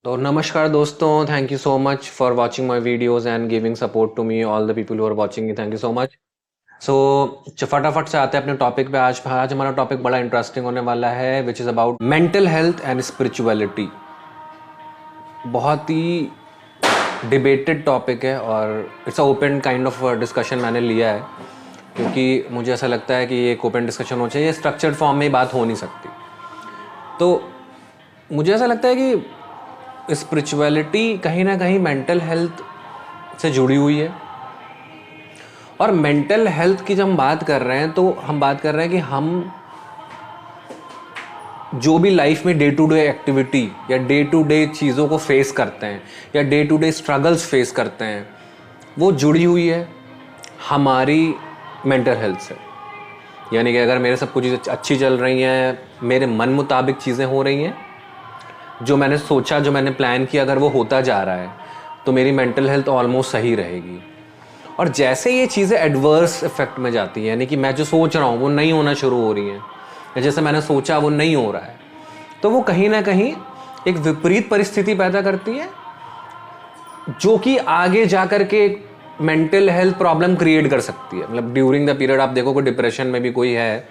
तो नमस्कार दोस्तों, thank you so much for watching my videos and giving support to me all the people who are watching, thank you so much. So फटाफट से आते हैं अपने टॉपिक पे। आज हमारा टॉपिक बड़ा इंटरेस्टिंग होने वाला है, which is about mental health and spirituality. बहुत ही डिबेटेड टॉपिक है और it's a open kind of discussion मैंने लिया है, क्योंकि मुझे ऐसा लगता है कि ये एक ओपन डिस्कशन होना चाहिए, स्ट्रक्चर्ड फॉर्म में बात हो नहीं सकती। तो मुझे ऐसा लगता है कि स्पिरिचुअलिटी कहीं ना कहीं मेंटल हेल्थ से जुड़ी हुई है। और मेंटल हेल्थ की जब हम बात कर रहे हैं तो हम बात कर रहे हैं कि हम जो भी लाइफ में डे टू डे एक्टिविटी या डे टू डे चीज़ों को फेस करते हैं या day to day struggles face करते हैं, वो जुड़ी हुई है हमारी मेंटल हेल्थ से। यानी कि अगर मेरे सब कुछ चीज़ें अच्छी चल रही हैं, मेरे मन मुताबिक चीज़ें हो रही हैं, जो मैंने सोचा, जो मैंने प्लान किया, अगर वो होता जा रहा है तो मेरी मेंटल हेल्थ ऑलमोस्ट सही रहेगी। और जैसे ये चीज़ें एडवर्स इफेक्ट में जाती हैं, यानी कि मैं जो सोच रहा हूँ वो नहीं होना शुरू हो रही हैं, या जैसे मैंने सोचा वो नहीं हो रहा है, तो वो कहीं ना कहीं एक विपरीत परिस्थिति पैदा करती है, जो कि आगे जा कर के मेंटल हेल्थ प्रॉब्लम क्रिएट कर सकती है। मतलब ड्यूरिंग द पीरियड आप देखो, कोई डिप्रेशन में भी कोई है,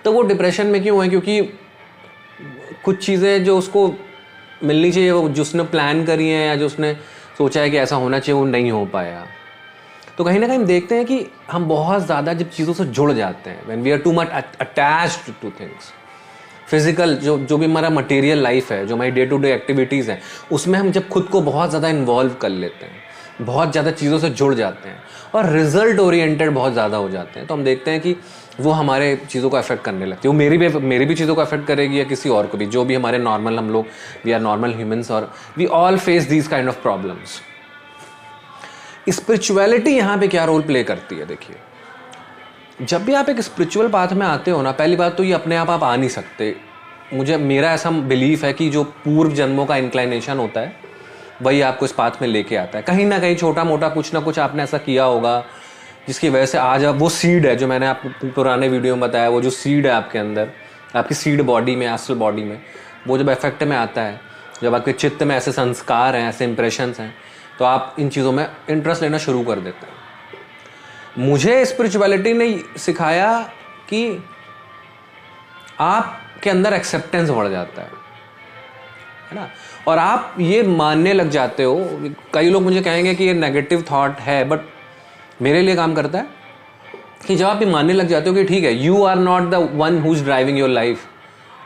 तो वो डिप्रेशन में क्यों है? क्योंकि कुछ चीज़ें जो उसको मिलनी चाहिए, वो जो उसने प्लान करी है या जो उसने सोचा है कि ऐसा होना चाहिए, वो नहीं हो पाया। तो कहीं ना कहीं हम देखते हैं कि हम बहुत ज़्यादा जब चीज़ों से जुड़ जाते हैं, when we are too much attached to things, physical जो भी हमारा मटेरियल लाइफ है, जो हमारी डे टू डे एक्टिविटीज़ हैं, उसमें हम जब खुद को बहुत ज़्यादा इन्वॉल्व कर लेते हैं, बहुत ज़्यादा चीज़ों से जुड़ जाते हैं और रिजल्ट ओरिएंटेड बहुत ज़्यादा हो जाते हैं, तो हम देखते हैं कि वो हमारे चीज़ों को अफेक्ट करने लगती है। वो मेरी भी चीज़ों को अफेक्ट करेगी या किसी और को भी, जो भी हमारे नॉर्मल, हम लोग वी आर नॉर्मल ह्यूमंस और we all face these kind of problems. Spirituality यहाँ पे क्या रोल प्ले करती है? देखिए, जब भी आप एक स्पिरिचुअल पाथ में आते हो ना, पहली बात तो ये अपने आप आ नहीं सकते। मेरा ऐसा बिलीफ है कि जो पूर्व जन्मों का इंक्लाइनेशन होता है वही आपको इस पाथ में लेके आता है। कहीं ना कहीं छोटा मोटा कुछ ना कुछ आपने ऐसा किया होगा जिसकी वजह से आज अब वो सीड है, जो मैंने आपको पुराने वीडियो में बताया, वो जो सीड है आपके अंदर, आपकी सीड बॉडी में, एस्ट्रल बॉडी में, वो जब इफेक्ट में आता है, जब आपके चित्त में ऐसे संस्कार हैं, ऐसे इंप्रेशंस हैं, तो आप इन चीज़ों में इंटरेस्ट लेना शुरू कर देते हैं। मुझे स्पिरिचुअलिटी ने सिखाया कि आपके अंदर एक्सेप्टेंस बढ़ जाता है ना, और आप ये मानने लग जाते हो। कई लोग मुझे कहेंगे कि ये नेगेटिव थॉट है, बट मेरे लिए काम करता है कि जब आप ये मानने लग जाते हो कि ठीक है, you are not the one who is driving your life,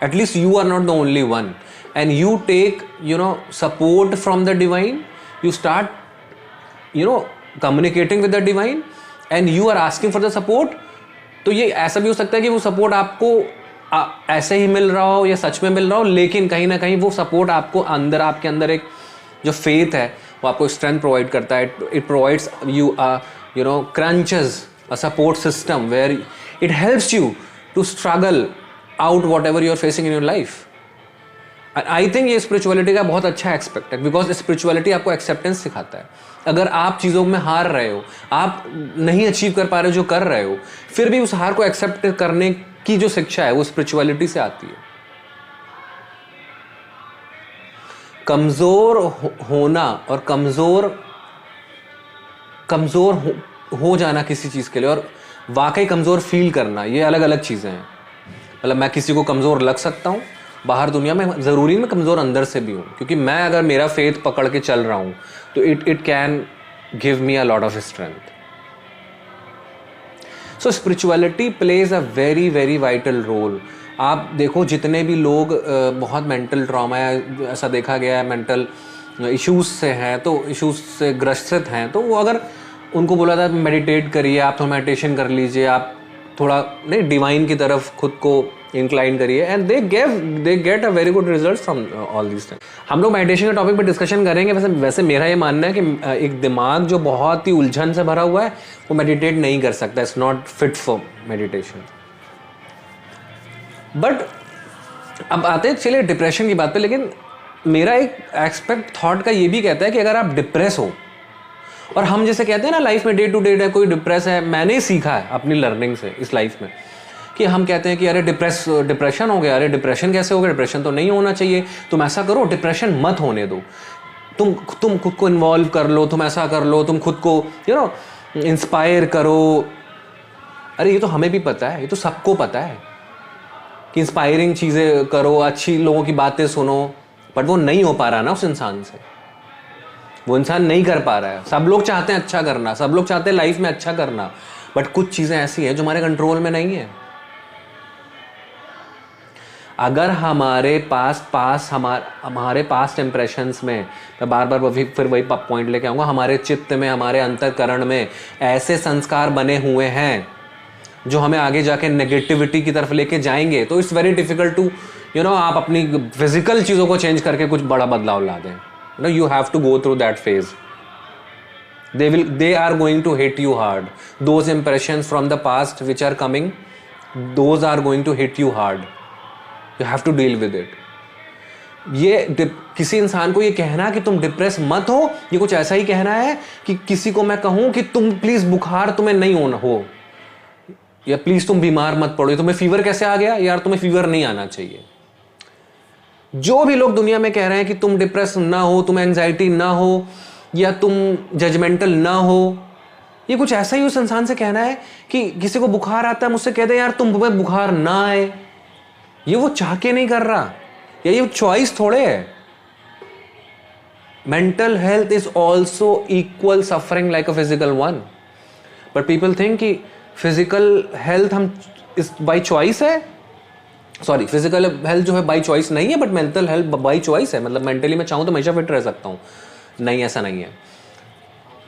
at least you are not the only one, and you take support from the divine, you start communicating with the divine and you are asking for the support। तो ये ऐसा भी हो सकता है कि वो support आपको ऐसे ही मिल रहा हो या सच में मिल रहा हो, लेकिन कहीं ना कहीं वो सपोर्ट आपको अंदर, आपके अंदर एक जो फेथ है, वो आपको स्ट्रेंथ प्रोवाइड करता है। It provides you crunches a support system where it helps you to struggle out whatever you are facing in your life। I think ये स्पिरिचुअलिटी का बहुत अच्छा एक्सपेक्ट है, बिकॉज स्पिरिचुअलिटी आपको एक्सेप्टेंस सिखाता है। अगर आप चीज़ों में हार रहे हो, आप नहीं अचीव कर पा रहे हो जो कर रहे हो, फिर भी उस हार को एक्सेप्ट करने की जो शिक्षा है वो स्पिरिचुअलिटी से आती है। कमज़ोर होना और कमज़ोर हो जाना किसी चीज़ के लिए, और वाकई कमज़ोर फील करना, ये अलग अलग चीज़ें हैं। मतलब मैं किसी को कमज़ोर लग सकता हूँ बाहर दुनिया में, ज़रूरी मैं कमज़ोर अंदर से भी हूँ, क्योंकि मैं अगर मेरा फेथ पकड़ के चल रहा हूँ तो it can give me a lot of strength. So spirituality plays a very very vital role. आप देखो, जितने भी लोग बहुत मेंटल ट्रॉमा है, ऐसा देखा गया है, मेंटल इश्यूज से हैं, तो इश्यूज से ग्रसित हैं, तो वो अगर उनको बोला था मेडिटेट करिए, आप थोड़ा मेडिटेशन कर लीजिए, आप थोड़ा नहीं डिवाइन की तरफ खुद को इंक्लाइन करिए, and they get a very good result from all this things. हम लोग मेडिटेशन के टॉपिक पे डिस्कशन करेंगे। वैसे मेरा ये मानना है कि एक दिमाग जो बहुत ही उलझन से भरा हुआ है वो मेडिटेट नहीं कर सकता, it's not fit for meditation. But अब आते हैं चलिए डिप्रेशन की बात पे, लेकिन मेरा एक एक्सपेक्ट थॉट का ये भी कहता है कि अगर आप डिप्रेस हो, और हम जैसे कहते हैं ना लाइफ में डे टू डे कोई डिप्रेस है, मैंने सीखा है अपनी लर्निंग से इस लाइफ में कि हम कहते हैं कि अरे डिप्रेशन हो गया, अरे डिप्रेशन कैसे हो गया, डिप्रेशन तो नहीं होना चाहिए, तुम ऐसा करो डिप्रेशन मत होने दो, तुम खुद को इन्वॉल्व कर लो, तुम ऐसा कर लो, तुम खुद को इंस्पायर करो। अरे ये तो हमें भी पता है, ये तो सबको पता है कि इंस्पायरिंग चीज़ें करो, अच्छी लोगों की बातें सुनो, बट वो नहीं हो पा रहा ना उस इंसान से, वो इंसान नहीं कर पा रहा है। सब लोग चाहते हैं अच्छा करना, सब लोग चाहते हैं लाइफ में अच्छा करना, बट कुछ चीज़ें ऐसी हैं जो हमारे कंट्रोल में नहीं है। अगर हमारे पास्ट इंप्रेशंस में, मैं बार बार फिर वही पॉइंट लेके आऊँगा, हमारे चित्त में, हमारे अंतःकरण में ऐसे संस्कार बने हुए हैं जो हमें आगे जाके नेगेटिविटी की तरफ लेके जाएंगे, तो इट्स वेरी डिफिकल्ट टू आप अपनी फिजिकल चीज़ों को चेंज करके कुछ बड़ा बदलाव ला दें। You have to go through that phase. they are going to hit you hard. Those impressions from the past which are coming, those are going to hit you hard. You have to deal with it. ये किसी इंसान को ये कहना कि तुम depress मत हो, ये कुछ ऐसा ही कहना है कि किसी को मैं कहूं कि तुम प्लीज बुखार तुम्हें नहीं होना हो, या प्लीज तुम बीमार मत पड़ो। तुम्हें फीवर कैसे आ गया यार, तुम्हें फीवर नहीं आना चाहिए। जो भी लोग दुनिया में कह रहे हैं कि तुम डिप्रेस ना हो, तुम एंजाइटी ना हो, या तुम जजमेंटल ना हो, ये कुछ ऐसा ही उस इंसान से कहना है कि किसी को बुखार आता है, मुझसे कह दे यार तुम्हें बुखार ना आए। ये वो चाह के नहीं कर रहा, या ये चॉइस थोड़े है। Mental health is also equal suffering like a physical one, but people think कि फिजिकल हेल्थ हम इस बाई चॉइस है। सॉरी, फिजिकल हेल्थ जो है बाई चॉइस नहीं है, but mental health by choice है। मतलब मेंटली मैं चाहूँ तो हमेशा फिट रह सकता हूँ, नहीं ऐसा नहीं है।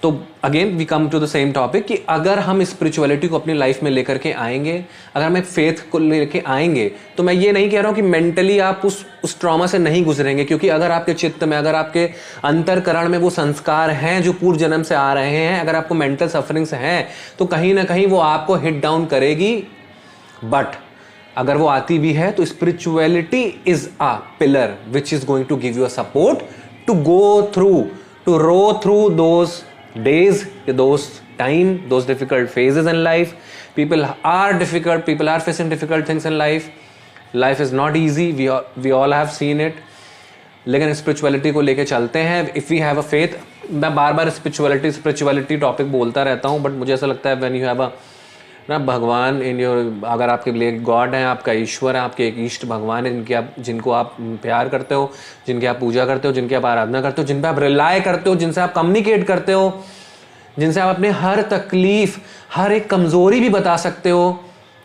तो again we come to the same topic कि अगर हम स्पिरिचुअलिटी को अपनी लाइफ में लेकर के आएंगे, अगर हम एक फेथ को लेके आएंगे, तो मैं ये नहीं कह रहा हूँ कि मेंटली आप उस ट्रॉमा से नहीं गुजरेंगे, क्योंकि अगर आपके चित्त में, अगर आपके अंतरकरण में वो संस्कार हैं जो पूर्व जन्म से आ रहे हैं, अगर आपको मेंटल सफरिंग्स हैं, तो कहीं ना कहीं वो आपको हिट डाउन करेगी। बट अगर वो आती भी है तो spirituality is a pillar which is going to give you a support to go through, to row through those days, those time, those difficult phases in life. People are difficult, people are facing difficult things in life. Life is not easy, we all have seen it. लेकिन spirituality को लेके चलते हैं। If we have a faith, मैं बार बार spirituality topic बोलता रहता हूँ, बट मुझे ऐसा लगता है व्हेन यू हैव अ ना भगवान इन योर, अगर आपके लिए गॉड है, आपका ईश्वर है, आपके एक इष्ट भगवान है, जिनको आप प्यार करते हो, जिनकी आप पूजा करते हो, जिनकी आप आराधना करते हो, जिन पे आप रिलाय करते हो, जिनसे आप कम्युनिकेट करते हो, जिनसे आप अपने हर तकलीफ, हर एक कमजोरी भी बता सकते हो,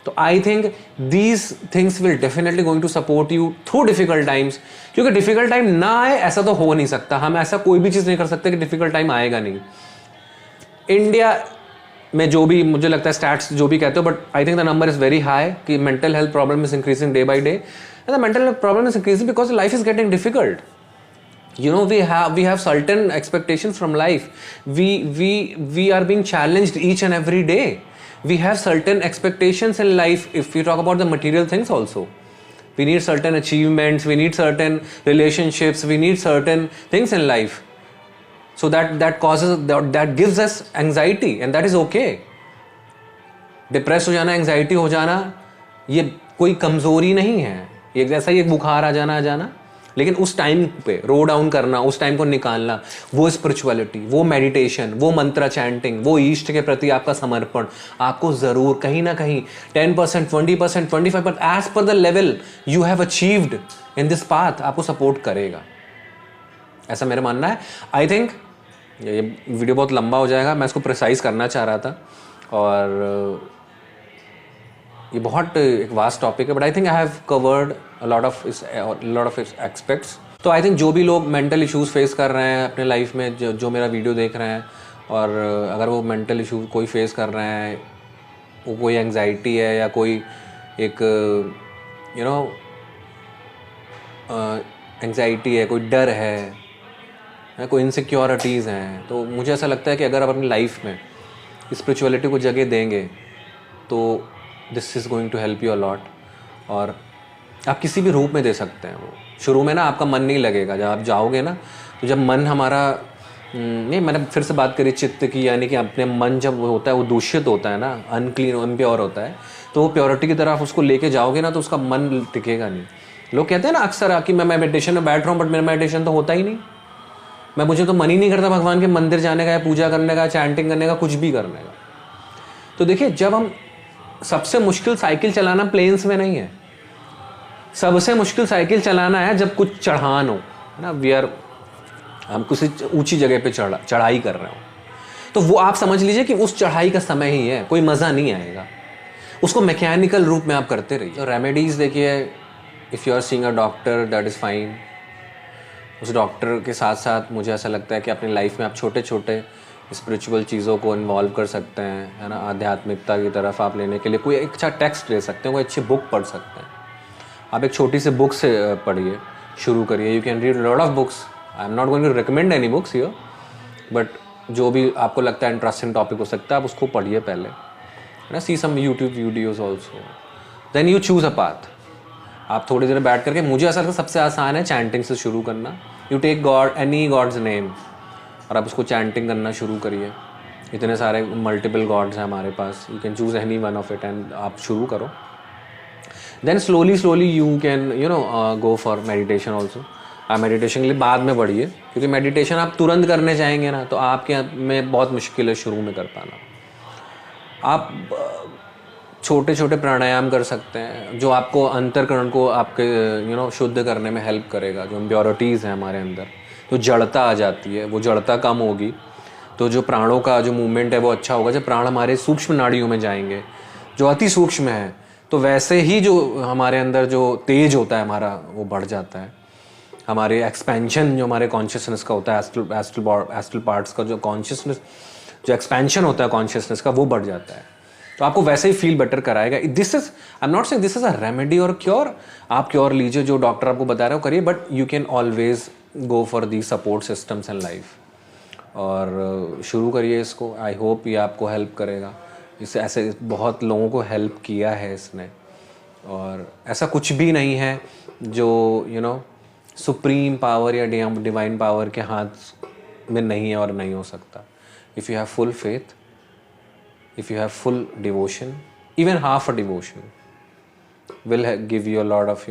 तो I think these things will definitely going to support you through difficult times. क्योंकि डिफिकल्ट टाइम ना आए ऐसा तो हो नहीं सकता, हम ऐसा कोई भी चीज़ नहीं कर सकते कि डिफिकल्ट टाइम आएगा नहीं। इंडिया में जो भी मुझे लगता है स्टैट्स जो भी कहते हो, but I think the number is very high कि mental health problem is increasing day by day, and the mental health problem is increasing because life is getting difficult. We have certain expectations from life. We are being challenged each and every day. We have certain expectations in life. If we talk about the material things also, we need certain achievements, we need certain relationships, we need certain things in life. So that gives us anxiety, and that is okay. Depress हो जाना, anxiety हो जाना, ये कोई कमजोरी नहीं है, ये जैसा ही एक बुखार आ जाना, लेकिन उस टाइम पे रो डाउन करना, उस टाइम को निकालना, वो स्पिरिचुअलिटी, वो मेडिटेशन, वो मंत्र चैंटिंग, वो ईष्ट के प्रति आपका समर्पण आपको जरूर कहीं ना कहीं 10%, 20%, 25%, as per the level you have achieved in this path आपको सपोर्ट करेगा, ऐसा मेरा मानना है. आई थिंक ये वीडियो बहुत लंबा हो जाएगा, मैं इसको प्रिसाइज करना चाह रहा था, और ये बहुत एक वास्ट टॉपिक है, but I think I have covered a lot of its aspects. तो आई थिंक जो भी लोग मेंटल इश्यूज फेस कर रहे हैं अपने लाइफ में, जो मेरा वीडियो देख रहे हैं, और अगर वो मेंटल इशू कोई फेस कर रहे हैं, वो कोई एंजाइटी है या कोई एक एंजाइटी है, कोई डर है, कोई इनसिक्योरिटीज़ हैं, तो मुझे ऐसा लगता है कि अगर आप अपनी लाइफ में स्पिरिचुअलिटी को जगह देंगे तो this is going to help you a lot. और आप किसी भी रूप में दे सकते हैं. वो शुरू में ना आपका मन नहीं लगेगा, जब आप जाओगे ना, तो जब मन हमारा नहीं, मैंने फिर से बात करी चित्त की, यानी कि अपने मन जब होता है वो दूषित होता है ना, अनक्लीन, इम्प्योर होता है, तो वो प्योरिटी की तरफ उसको लेके जाओगे ना तो उसका मन टिकेगा नहीं। लोग कहते हैं ना अक्सर कि मैं मेडिटेशन में बैठ रहा हूँ बट मेरा मेडिटेशन तो होता ही नहीं, मुझे तो मन ही नहीं करता भगवान के मंदिर जाने का या पूजा करने का, चैंटिंग करने का, कुछ भी करने का। तो देखिए, जब हम सबसे मुश्किल साइकिल चलाना प्लेन्स में नहीं है, सबसे मुश्किल साइकिल चलाना है जब कुछ चढ़ान हो, है ना, हम किसी ऊंची जगह पे चढ़ाई कर रहे हो, तो वो आप समझ लीजिए कि उस चढ़ाई का समय ही है, कोई मज़ा नहीं आएगा, उसको मैकेनिकल रूप में आप करते रहिए। तो रेमेडीज़ देखिए, if you are seeing a doctor that is fine, उस डॉक्टर के साथ साथ मुझे ऐसा लगता है कि अपनी लाइफ में आप छोटे छोटे स्पिरिचुअल चीज़ों को इन्वॉल्व कर सकते हैं, है ना, आध्यात्मिकता की तरफ आप लेने के लिए कोई एक अच्छा टेक्स्ट ले सकते हैं, कोई अच्छी बुक पढ़ सकते हैं। आप एक छोटी सी बुक से पढ़िए, शुरू करिए। You can read lot of books, I am not going to recommend any books here, but जो भी आपको लगता है इंटरेस्टिंग टॉपिक हो सकता है आप उसको पढ़िए पहले, है ना, see some YouTube videos also, then you choose a path. आप थोड़ी देर बैठ करके, मुझे ऐसा लगता है सबसे आसान है चैंटिंग से शुरू करना। You take God, any God's name, और आप उसको चैंटिंग करना शुरू करिए। इतने सारे मल्टीपल गॉड्स हैं हमारे पास, you can choose any one of it and आप शुरू करो। Then slowly you can go for meditation also. आप मेडिटेशन के लिए बाद में बढ़िए, क्योंकि मेडिटेशन आप तुरंत करने जाएंगे ना तो आपके में बहुत मुश्किल है शुरू में कर पाना। आप छोटे छोटे प्राणायाम कर सकते हैं जो आपको अंतःकरण को आपके शुद्ध करने में हेल्प करेगा। जो इम्प्योरिटीज़ हैं हमारे अंदर, जो जड़ता आ जाती है, वो जड़ता कम होगी तो जो प्राणों का जो मूवमेंट है वो अच्छा होगा। जब प्राण हमारे सूक्ष्म नाड़ियों में जाएंगे जो अति सूक्ष्म है, तो वैसे ही जो हमारे अंदर जो तेज होता है हमारा वो बढ़ जाता है। हमारे एक्सपेंशन जो हमारे कॉन्शियसनेस का होता है, एस्ट्रल पार्ट्स का जो कॉन्शियसनेस, जो एक्सपेंशन होता है कॉन्शियसनेस का, वो बढ़ जाता है। तो आपको वैसे ही फील बेटर कराएगा। This is, I am not saying this is a remedy और क्योर। आप क्योर लीजिए, जो डॉक्टर आपको बता रहे हो करिए, but you can always go for the support systems in life. और शुरू करिए इसको। आई होप ये आपको हेल्प करेगा। इससे ऐसे बहुत लोगों को हेल्प किया है इसने, और ऐसा कुछ भी नहीं है जो सुप्रीम पावर या डिवाइन पावर के हाथ में नहीं है और नहीं हो सकता। If you have full faith, if you have full devotion, even half a devotion will give you a lot of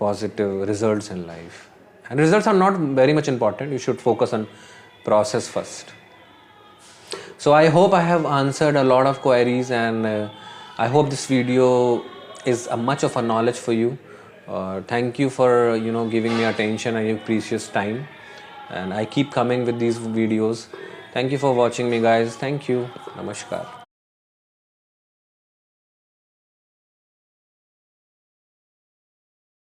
positive results in life. And results are not very much important. You should focus on process first. So I hope I have answered a lot of queries, and I hope this video is a much of a knowledge for you. Thank you for giving me attention and your precious time, and I keep coming with these videos. Thank you for watching me, guys. Thank you. Namaskar.